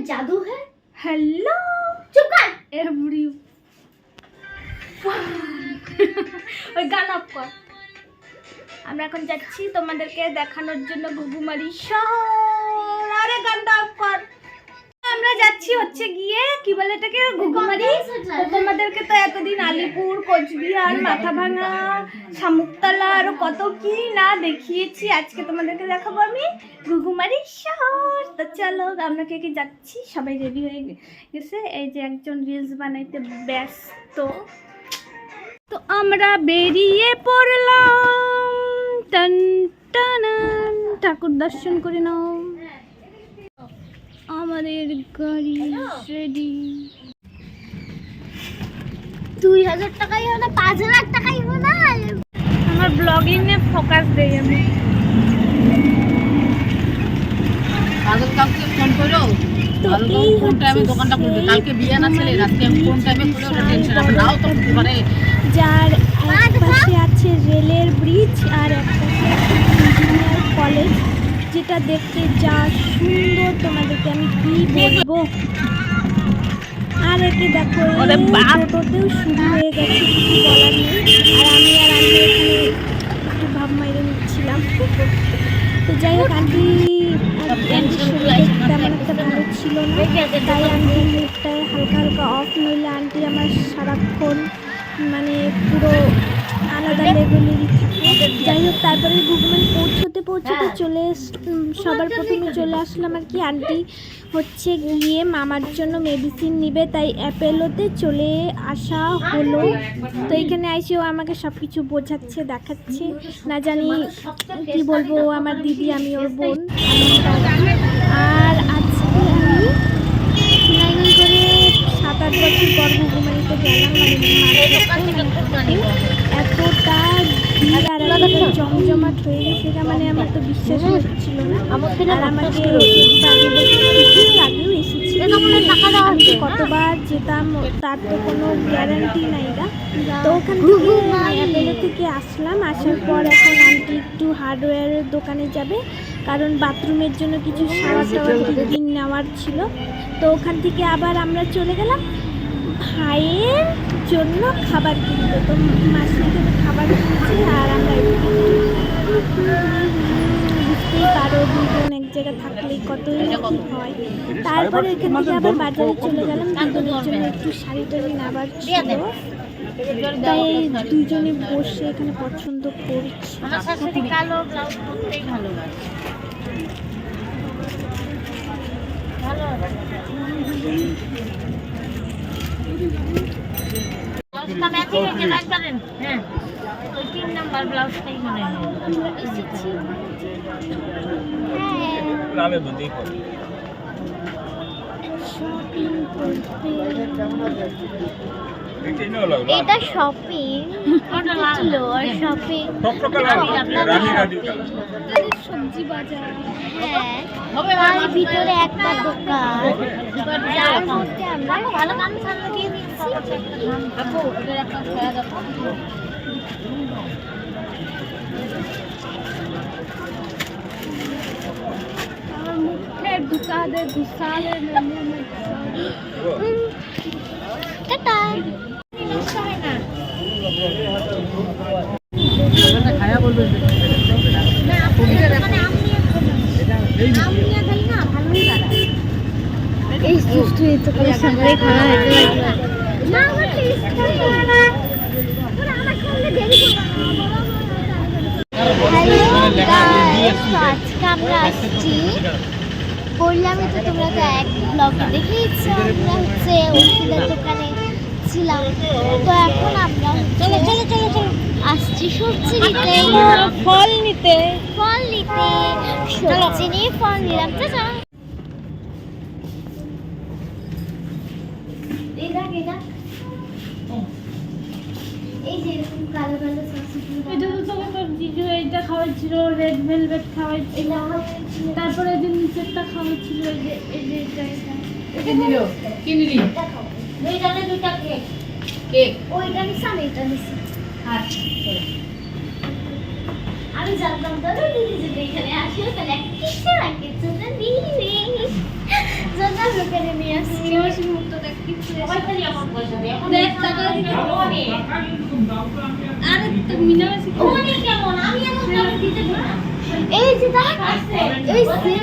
जादू है। हेलो चुप कर एवरी ওই গান অফ কর। আমরা এখন যাচ্ছি তোমাদেরকে দেখানোর জন্য ঘুঘুমারি শহর। আরে গানটা অফ কর। আমরা যাচ্ছি হচ্ছে গিয়ে কি বলে এটাকে ঘুঘুমারি। তো তোমাদেরকে তো এতদিন আলিপুর, কোচবিহার, মাথাভাঙা, শামুকতলা আরো কত কি না দেখিয়েছি, আজকে তোমাদেরকে দেখাবো আমি ঘুঘুমারি শহর। তো চলো আমরা কে কে যাচ্ছি, সবাই রেডি হয়ে গেছে। এই যে একজন রিলস বানাইতে ব্যস্ত। তো আমরা বেরিয়ে পড়লাম। টান টানান, ঠাকুর দর্শন করে নাও। আমাদের গাড়ি রেডি। 2000 টাকাই হলো, 5000 টাকাই হলো। আমার ব্লগিং এ ফোকাস দেই আমি। কালকে কাউকে ফোন করো, কালকে কোন টাইমে দোকানটা খুলবে, কালকে বিয়ে না ছেলে রাতে আমি কোন টাইমে খুলে ওটা টেনশন আছে, নাও তো মানে যার এক পাশে আছে রেলের ব্রিজ আর এক পাশে আছে ইঞ্জিনিয়ার কলেজ, যেটা দেখতে যা সুন্দর তোমাদেরকে আমি কি বলবো। আর একে দেখো টোটোতেও শুরু হয়ে গেছে, কিছু বলার নেই। আর আমি এখানে একটু ভাব মাইরে নিচ্ছিলাম। তো যাই হোক, আন্টির শরীর তেমন একটা ভালো ছিল না, তাই আন্টির মুখটায় হালকা হালকা অফ, নইলে আন্টি আমার সারাক্ষণ মানে পুরো আলাদা লেভেলেরই থাকে। যাই হোক, তারপরে ঘুঘুমারি পৌঁছতে সবার প্রথমে চলে আসলাম আর কি। আন্টি হচ্ছে গিয়ে মামার জন্য মেডিসিন নিবে, তাই অ্যাপেলোতে চলে আসা হলো। তো এখানে এসেও আমাকে সব কিছু বোঝাচ্ছে, দেখাচ্ছে। না জানি কি বলবো, আমার দিদি, আমি ওর বোন। আর আজকে আমি নাইন করে 7-8 বছর পর ঘুঘুমারিতে গেলাম। মানে এতটা ভিড় আর এতটা জমজমাট হয়ে গেছে, মানে আমার তো বিশ্বাস হচ্ছিল না। আর আমাকে আগেও এসেছি, আমি কতবার যেতাম তার তো কোনো গ্যারান্টি নাই না। তো ওখান থেকে অ্যাপেলো থেকে আসলাম, আসার পর এখন আন্টি একটু হার্ডওয়্যারের দোকানে যাবে, কারণ বাথরুমের জন্য কিছু শাওয়ার টাওয়ার ফিটিং নেওয়ার ছিল। তো ওখান থেকে আবার আমরা চলে গেলাম ভাইয়ের জন্য খাবার কিনতে। তো মাসির জন্য খাবার কিনছি আর আমরা বুঝতেই পারো, দুজন এক জায়গায় থাকলেই কতই হয়। তারপরে এখান থেকে আবার বাজারে চলে গেলাম, দুজনের জন্য একটু শাড়ি টাড়ি নেবার ছিল, তাই দুজনে বসে এখানে পছন্দ করছি। এটা শপিং ফ্লোর, শপিং সবজি বাজার, হ্যাঁ, তার ভিতরে একটা দোকান, যার মধ্যে আমরা ভালো গান সামনে দিয়ে দিচ্ছি। আমার মুখে ঢুকা দে, ঘুষা দে, টাটা। খায়া বলবে না, মানে আম নিয়ে খাই না, ভালোই লাগে। এই সুস্থ তো করে সঙ্গে খাওয়া হতে লাগে না, আমার টেস্ট করে না, তোরা আমার সঙ্গে দেরি আজকে আমরা আসছি বললামই তো, তোমরা তো এক ব্লগে দেখেইছো আমরা হচ্ছে ওষুধের দোকানে ছিলাম। তো এখন আমরা আসছি সবজি নিতে, ফল নিতে। সবজি নিয়ে ফল নিলাম। চাচা এই যে এরকম কালো কালো এটা তো তোকে তোর জিজু এইটা খাওয়াচ্ছিল, রেড ভেলভেট খাওয়াচ্ছিল, তারপরে যে নিচেরটা খাওয়াচ্ছিল, এই যে কি দিল, কি নিলি? দুইটা কেক, ওইটা নিছি, আমি এটা নিছি। আমি জানতাম তো দিদি যদি এখানে আসে তাহলে কিছু না কিছু দিদি জন্য লোকেরে নিয়ে আসছি মাসির মুখটা দেখ কি সবাই খালি আমার পয়সা দেয় এখন দেখ টাকা দিতে হবে আরে তো মিনা মাসি অনেক কেমন আমি এমন কাউকে দিতে পারি না। এই যে দেখ এই সেল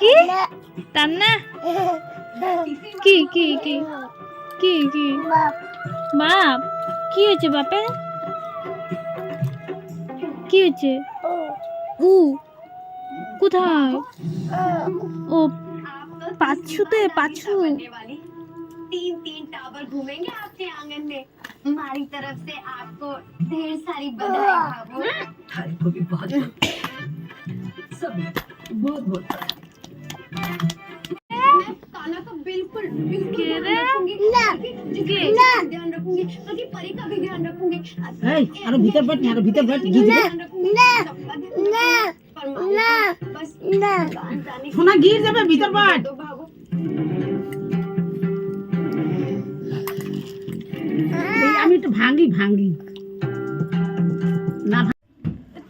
কি তান্না কি কি কি কি কি বাপ কি হয়েছে বাপে কি হয়েছে উ কোথায় ও পাছুতে পাছু तीन तीन टावर घूमेंगे आपके आंगन में हमारी तरफ से आपको ढेर सारी बधाई बाबू थारी को भी बहुत सभी बहुत बहुत मैं काना का बिल्कुल बिल्कुल ध्यान रखूंगी जिसका ध्यान रखूंगी बल्कि परी का भी ध्यान रखूंगी এই আরো ভিতর बैठ আরো ভিতর बैठ গিয়ে ध्यान रखूंगी सबका ध्यान रखूंगी। बस गान गाने সোনা গিয়ে যাবে ভিতর बैठ दो बाबू আমি একটু ভাঙি ভাঙি না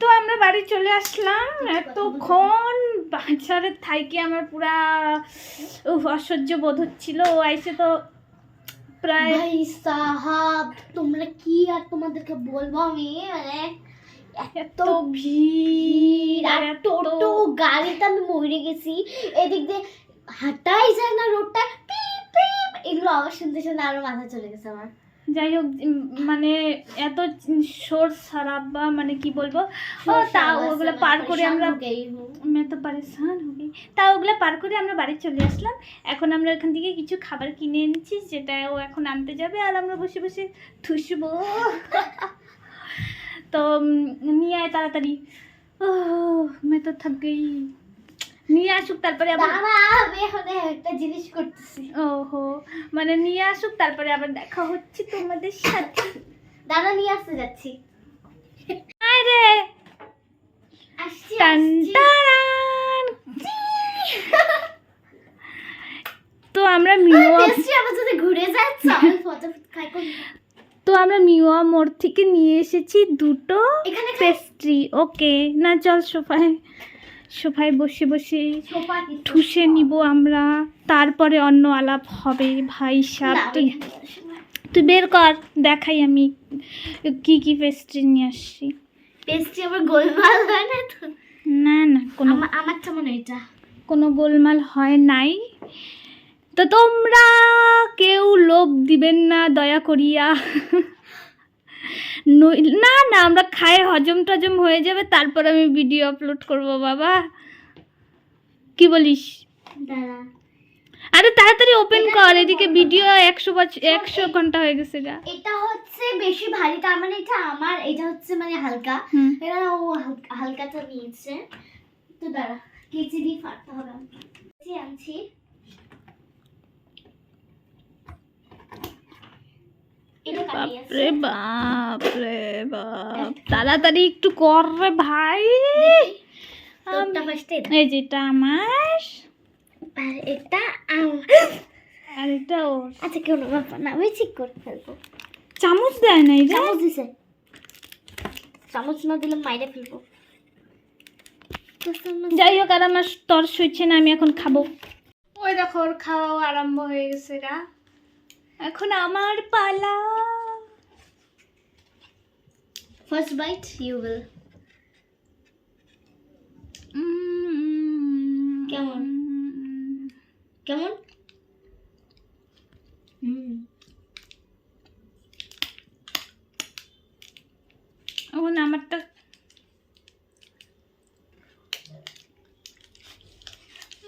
তো আমরা বাড়ি চলে আসলাম এতক্ষণ বাচ্চাদের থাইকে আমার পুরা অসহ্য বোধ হচ্ছিল ও আইসে তো প্রায় ভাই সাহাব তোমরা কি আর তোমাদেরকে বলবো আমি মানে এত ভিড় আর টোটো গাড়িতে আমি মরে গেছি এদিক দিয়ে হাঁটাই যায় না রোডটা পিপ পিপ এগুলো আওয়াজ শুনতে শুনতে আরো মাথা চলে গেছে আমার যাই হোক মানে এত শোর সারাব্বা মানে কি বলবো ও তা ওগুলো পার করে আমরা मैं तो परेशान हो गई তা ওগুলো পার করে আমরা বাড়ি চলে আসলাম এখন আমরা এখান থেকে কিছু খাবার কিনে এনেছি যেটা ও এখন আনতে যাবে আর আমরা বসে বসে ঠুসবো তো নিয়ে আয় তাড়াতাড়ি ও मैं तो थक गई নিয়ে আসুক তারপরে আবার দাঁড়া আমি এখন একটা জিনিস করতেছি ওহো মানে নিয়ে আসুক তারপরে আবার দেখা হচ্ছে তোমাদের সাথে দাঁড়া নিয়ে আসতে যাচ্ছি আরে আসছি টান আসছি। টান তো আমরা মিওয়া টেস্টি আমার সাথে ঘুরে যাচ্ছে আমি ফটাফট খাই কোন তো আমরা মিওয়া মোড় থেকে নিয়ে এসেছি দুটো এখানে খাই পেস্ট্রি ওকে না চল সোফায় সোফায় বসে বসে সোফা কি ঠুসে নিব আমরা তারপরে অন্য আলাপ হবে ভাই সাহেব তুই তুই বের কর দেখাই আমি কি কি পেস্ট্রি নিয়ে আসছি টেস্টি আবার গোলমাল হয় না তো না না কোনো আমারটা মনে এটা কোনো গোলমাল হয় নাই তো তোমরা কেউ লোভ দিবেন না দয়া করিয়া না না আমরা খায়ে হজম টজম হয়ে যাবে তারপর আমি ভিডিও আপলোড করব বাবা কি বলিস দাঁড়া আরে তাড়াতাড়ি ওপেন কর এদিকে ভিডিও 100 ঘন্টা হয়ে গেছে গা এটা হচ্ছে বেশি ভারী তার মানে এটা আমার এটা হচ্ছে মানে হালকা হুম। এটা ও হালকাটা নিয়েছে তো দাঁড়া কেচি দিয়ে ফাটতে হবে কেচি আনছি এটা কাটিয়ে বাপ রে বাপ তাড়াতাড়ি একটু কর রে ভাই তোরটা ফার্স্টে এই যেটা আমার আর এটা আমার আর এটা ওর আচ্ছা কেউ না ব্যাপার না আমি ঠিক করে ফেলবো চামচ দেয় নাই রে চামচ দিছে চামচ না দিলে মাইরে ফেলবো যাই হোক আর আমার তর সইছে না আমি এখন খাবো ওই দেখো ওর খাওয়াও আরম্ভ হয়ে গেছে গা এখন আমার পালা ফার্স্ট বাইট ইউ উইল কেমন? কেমন এখন আমারটা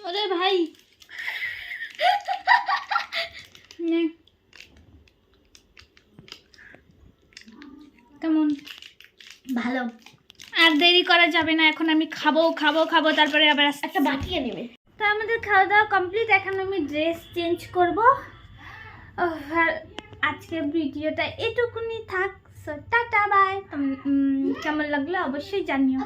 ওরে ভাই নে। কেমন ভালো আর দেরি করা যাবে না এখন আমি খাবো খাবো খাবো তারপরে আবার একটা বাটিয়ে নেবে তো আমাদের খাওয়া দাওয়া কমপ্লিট এখন আমি ড্রেস চেঞ্জ করব আজকের ভিডিওটা এটুকুনি থাক। Tata bye. কেমন লাগলো অবশ্যই জানিও।